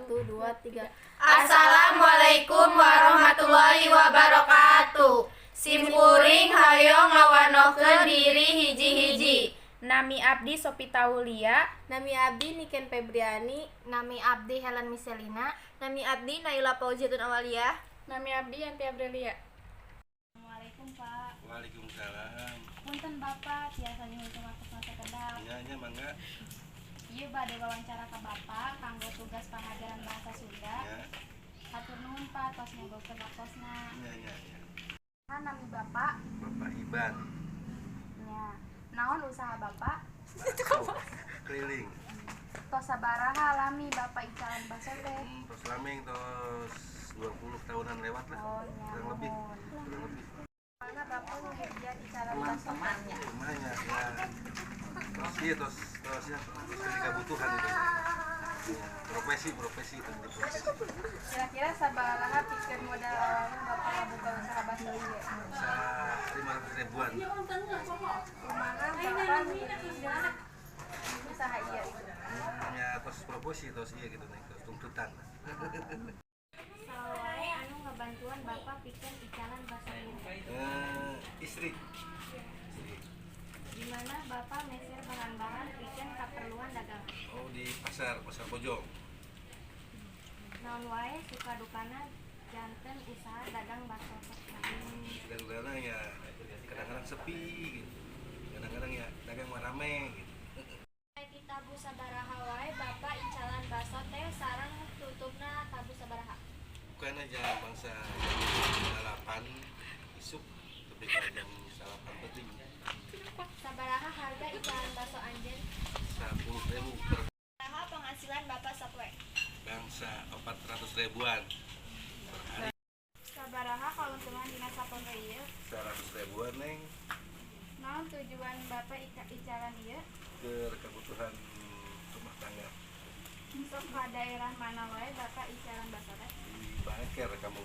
Satu, dua, tiga. Assalamualaikum warahmatullahi wabarakatuh. Simkuring hayong ngawanohkeun diri hiji-hiji. Nami abdi Sopita Aulia. Nami abdi Niken Febriani. Nami abdi Helen Miselina. Nami abdi Naila Fauziyatun Awaliyah. Nami abdi Yanti Aprilia. Assalamualaikum Pak. Waalaikumsalam. Punten Bapak, tiasa nyuhun waktu masa kedap. Iya mangga. Ieu bade wawancara ka Bapak kanggo tugas pengajaran bahasa Sunda. Ya. Hatur nuhun Pak, tos ngogolkeun wakosna. Iya. Nami Bapak. Bapak Iban. Nya. Naon usaha Bapak? Keliling. Tos sabaraha lami Bapak icalan baso teh? Tos laming tos 20 tahunan lewat lah. Oh, nya. Kurang lebih. Mana Bapak ngejajan icalan baso teh? Rumahnya ya. Tos ya dari kebutuhan itu. Ya, profesi itu. Kira-kira sabaraha pikeun modal awalna Bapak ngabuka usaha baso ieu? Bisa 500 ribuan. Kumaha Bapak milih usaha ieu? Ya tos profesi tos iya gitu nih, tos tuntutan. Sawae anu ngabantuan Bapak pikeun icalan baso ieu. Istri. Di mana Bapak mesir bahan-bahan pikeun kaperluan dagangan. Oh di pasar Bojong. Naon wae suka dukana janten usaha dagang bakso sosna. Kadang-kadang ya kadang-kadang sepi gitu. Kadang-kadang ya dagang rame gitu. Di tabu sabaraha wae Bapak icalan bakso teh sareng tutupna tabu sabaraha. Bukan aja bangsa salapan isuk tapi jam salapan penting Sabaraha harga icalan bakso anjeun? 10.000 per Sabaraha penghasilan Bapak sapoe? bangsa 400 ribuan per hari. Sabaraha kauntungan dina sapoe ieu? 100 ribuan neng Naon tujuan Bapak icalan ieu? ke kebutuhan rumah tangga Sok ka daerah mana wae Bapak icalan bakso teh? di Bangker kampung